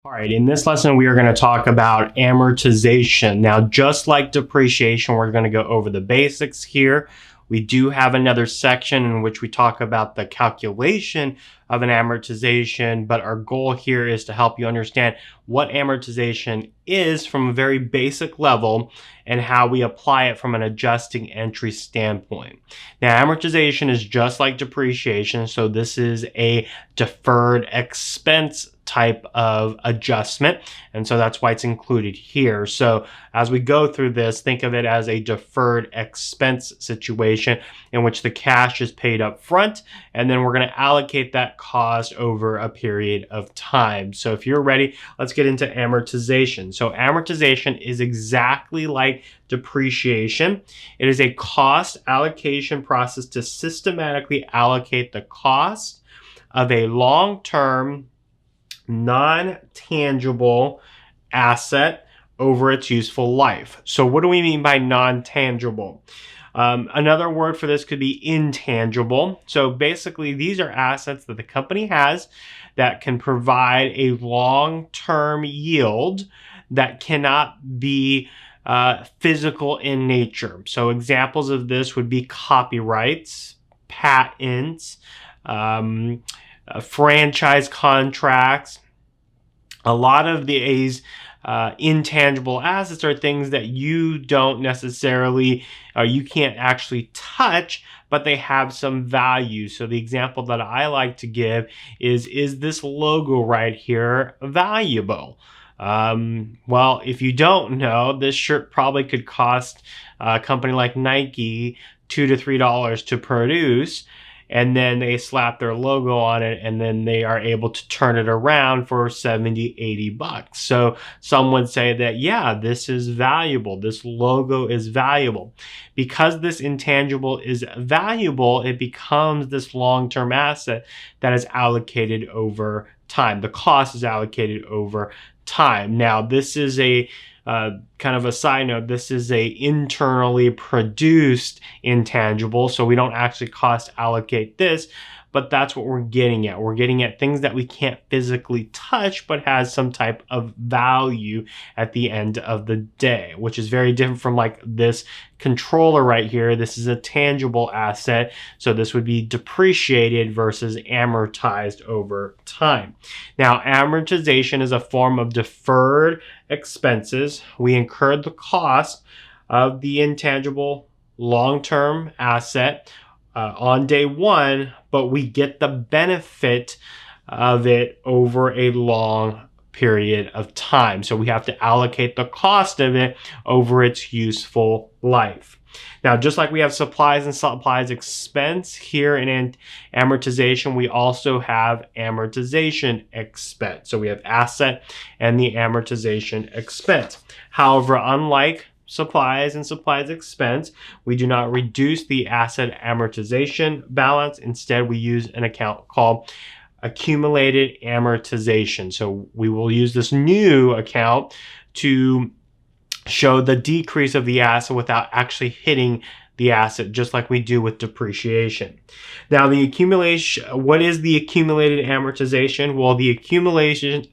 All right, in this lesson, we are going to talk about amortization. Now, just like depreciation, we're going to go over the basics here. We do have another section in which we talk about the calculation of an amortization, but our goal here is to help you understand what amortization is from a very basic level and how we apply it from an adjusting entry standpoint. Now, amortization is just like depreciation, so this is a deferred expense type of adjustment, and so that's why it's included here. So as we go through this, think of it as a deferred expense situation in which the cash is paid up front, and then we're going to allocate that cost over a period of time. So if you're ready, let's get into amortization. So amortization is exactly like depreciation. It is a cost allocation process to systematically allocate the cost of a long-term non-tangible asset over its useful life. So what do we mean by non-tangible? Another word for this could be intangible. So basically, these are assets that the company has that can provide a long-term yield that cannot be physical in nature. So examples of this would be copyrights, patents, franchise contracts. A lot of these intangible assets are things that you don't necessarily, you can't actually touch, but they have some value. So the example that I like to give is this logo right here valuable? Well, if you don't know, this shirt probably could cost a company like Nike $2 to $3 to produce, and then they slap their logo on it, and then they are able to turn it around for 70, 80 bucks. So some would say that, yeah, this is valuable. This logo is valuable. Because this intangible is valuable, it becomes this long-term asset that is allocated over time. The cost is allocated over time. Now, this is a kind of a side note, this is a internally produced intangible, so we don't actually cost allocate this, but that's what we're getting at. We're getting at things that we can't physically touch, but has some type of value at the end of the day, which is very different from like this controller right here. This is a tangible asset, so this would be depreciated versus amortized over time. Now, amortization is a form of deferred expenses. We incurred the cost of the intangible long-term asset on day one, but we get the benefit of it over a long period of time. So we have to allocate the cost of it over its useful life. Now, just like we have supplies and supplies expense here in amortization, we also have amortization expense. So we have asset and the amortization expense. However, unlike supplies and supplies expense, we do not reduce the asset amortization balance. Instead, we use an account called accumulated amortization. So we will use this new account to show the decrease of the asset without actually hitting the asset, just like we do with depreciation. Now, the accumulation, what is the accumulated amortization? Well, the accumulated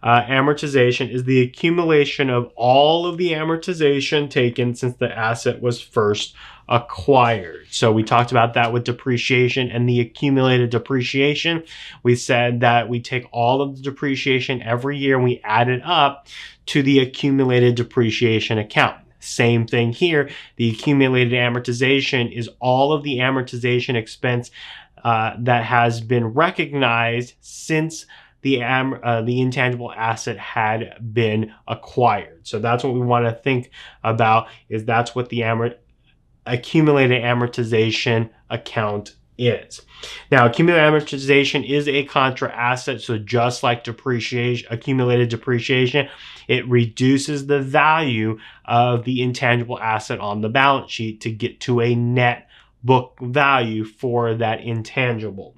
amortization is the accumulation of all of the amortization taken since the asset was first acquired. So we talked about that with depreciation and the accumulated depreciation. We said that we take all of the depreciation every year and we add it up to the accumulated depreciation account. Same thing here. The accumulated amortization is all of the amortization expense that has been recognized since the intangible asset had been acquired. So that's what we want to think about, is that's what the accumulated amortization account is. Now, accumulated amortization is a contra asset, so just like depreciation, accumulated depreciation, it reduces the value of the intangible asset on the balance sheet to get to a net book value for that intangible.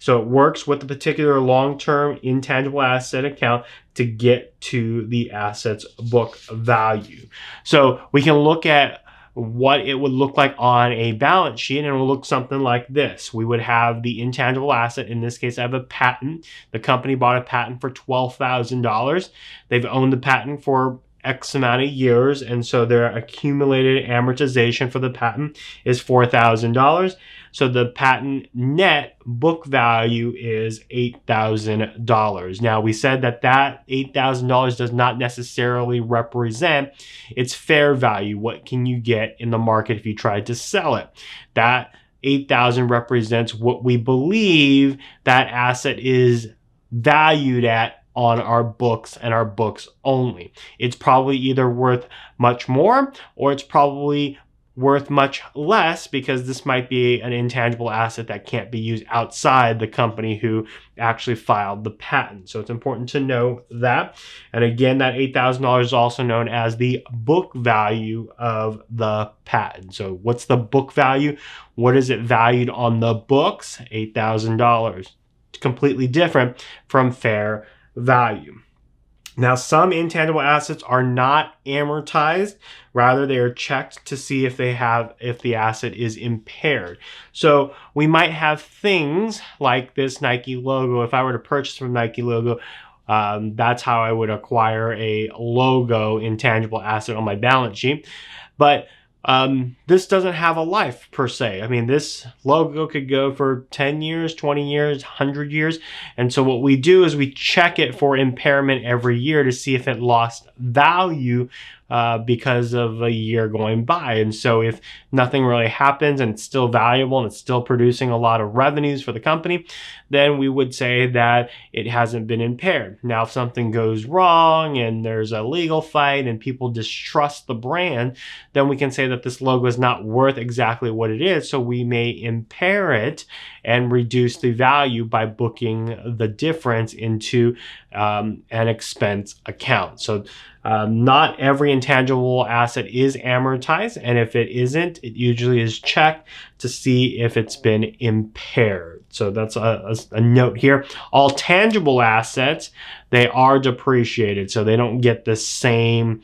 So it works with the particular long-term intangible asset account to get to the asset's book value. So we can look at what it would look like on a balance sheet, and it will look something like this. We would have the intangible asset. In this case, I have a patent. The company bought a patent for $12,000. They've owned the patent for X amount of years, and so their accumulated amortization for the patent is $4,000. So the patent net book value is $8,000. Now, we said that $8,000 does not necessarily represent its fair value. What can you get in the market if you tried to sell it? That $8,000 represents what we believe that asset is valued at on our books and our books only. It's probably either worth much more or it's probably worth much less, because this might be an intangible asset that can't be used outside the company who actually filed the patent. So it's important to know that. And again, that $8,000 is also known as the book value of the patent. So what's the book value? What is it valued on the books? $8,000. Completely different from fair value. Now, some intangible assets are not amortized. Rather, they are checked to see if the asset is impaired. So we might have things like this Nike logo. If I were to purchase from Nike logo, that's how I would acquire a logo intangible asset on my balance sheet. But this doesn't have a life per se. I mean, this logo could go for 10 years, 20 years, 100 years. And so what we do is we check it for impairment every year to see if it lost value because of a year going by. And so if nothing really happens and it's still valuable and it's still producing a lot of revenues for the company, then we would say that it hasn't been impaired. Now, if something goes wrong and there's a legal fight and people distrust the brand, then we can say that this logo is not worth exactly what it is. So we may impair it and reduce the value by booking the difference into an expense account. So not every intangible asset is amortized, and if it isn't, it usually is checked to see if it's been impaired. So that's a note here. All tangible assets, they are depreciated, so they don't get the same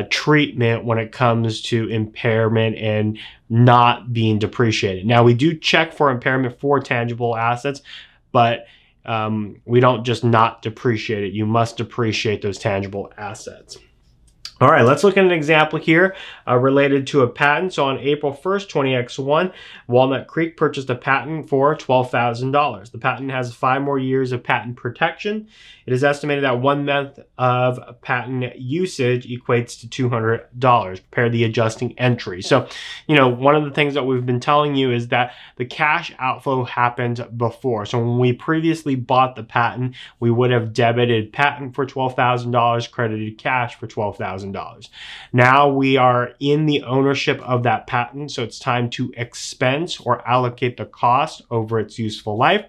treatment when it comes to impairment and not being depreciated. Now, we do check for impairment for tangible assets, but we don't just not depreciate it. You must depreciate those tangible assets. All right, let's look at an example here related to a patent. So on April 1st, 20X1, Walnut Creek purchased a patent for $12,000. The patent has 5 more years of patent protection. It is estimated that 1 month of patent usage equates to $200. Prepare the adjusting entry. So, one of the things that we've been telling you is that the cash outflow happened before. So when we previously bought the patent, we would have debited patent for $12,000, credited cash for $12,000. Now we are in the ownership of that patent, so it's time to expense or allocate the cost over its useful life.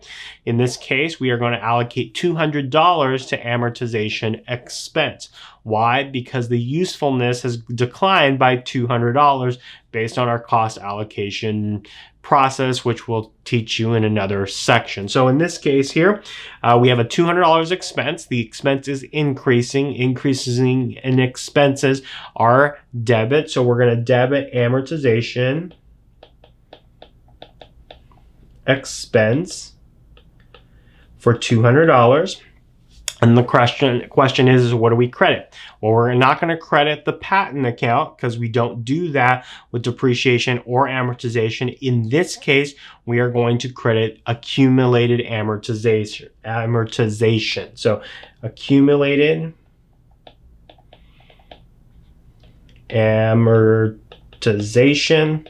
In this case, we are going to allocate $200 to amortization expense. Why? Because the usefulness has declined by $200 based on our cost allocation process, which we'll teach you in another section. So in this case here, we have a $200 expense. The expense is increasing. Increasing in expenses are debit. So we're going to debit amortization expense for $200. And the question is what do we credit? Well, we're not going to credit the patent account because we don't do that with depreciation or amortization. In this case, we are going to credit accumulated amortization. So accumulated amortization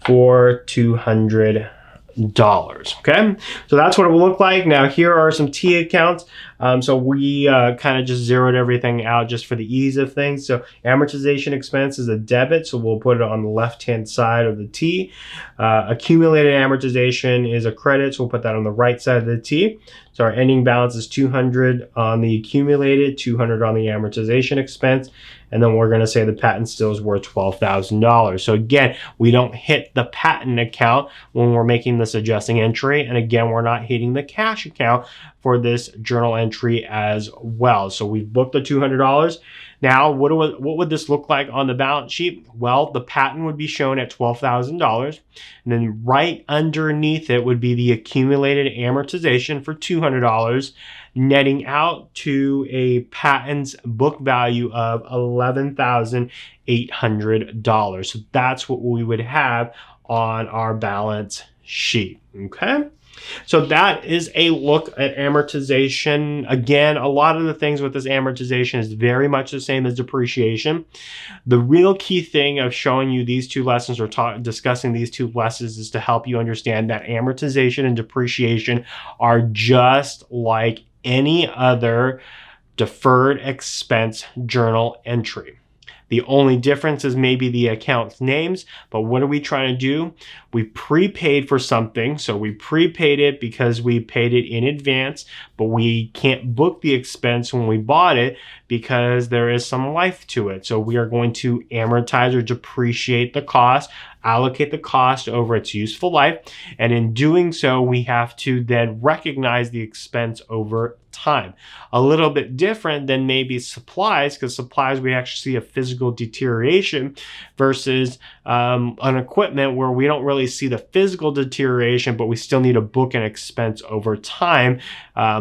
for $200. Okay, so that's what it will look like. Now here are some T accounts. So we kind of just zeroed everything out just for the ease of things. So amortization expense is a debit, so we'll put it on the left hand side of the T. Accumulated amortization is a credit, so we'll put that on the right side of the T. So our ending balance is 200 on the accumulated, 200 on the amortization expense, and then we're going to say the patent still is worth $12,000. So again, we don't hit the patent account when we're making this adjusting entry, and again, we're not hitting the cash account for this journal entry as well. So we've booked the $200. Now, what would this look like on the balance sheet? Well, the patent would be shown at $12,000. And then right underneath it would be the accumulated amortization for $200, netting out to a patent's book value of $11,800. So that's what we would have on our balance sheet. Okay. So that is a look at amortization. Again, a lot of the things with this amortization is very much the same as depreciation. The real key thing of showing you these two lessons or discussing these two lessons is to help you understand that amortization and depreciation are just like any other deferred expense journal entry. The only difference is maybe the account's names, but what are we trying to do? We prepaid for something, so we prepaid it because we paid it in advance, but we can't book the expense when we bought it because there is some life to it. So we are going to amortize or depreciate the cost, allocate the cost over its useful life, and in doing so, we have to then recognize the expense over time. A little bit different than maybe supplies, because supplies we actually see a physical deterioration versus an equipment where we don't really see the physical deterioration, but we still need to book an expense over time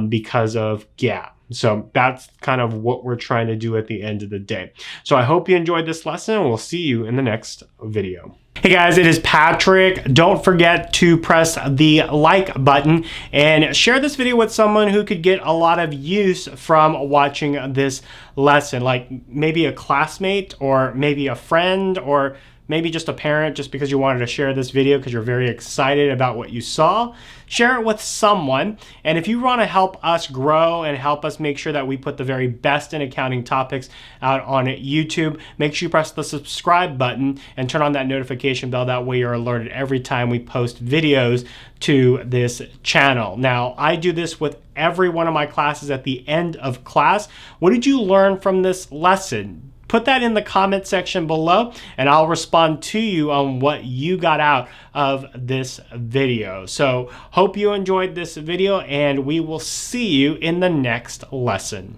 because of GAAP. So that's kind of what we're trying to do at the end of the day. So I hope you enjoyed this lesson, and we'll see you in the next video. Hey guys, it is Patrick. Don't forget to press the like button and share this video with someone who could get a lot of use from watching this lesson, like maybe a classmate or maybe a friend or maybe just a parent, just because you wanted to share this video because you're very excited about what you saw. Share it with someone. And if you want to help us grow and help us make sure that we put the very best in accounting topics out on YouTube, make sure you press the subscribe button and turn on that notification bell. That way you're alerted every time we post videos to this channel. Now, I do this with every one of my classes at the end of class. What did you learn from this lesson? Put that in the comment section below and I'll respond to you on what you got out of this video. So hope you enjoyed this video and we will see you in the next lesson.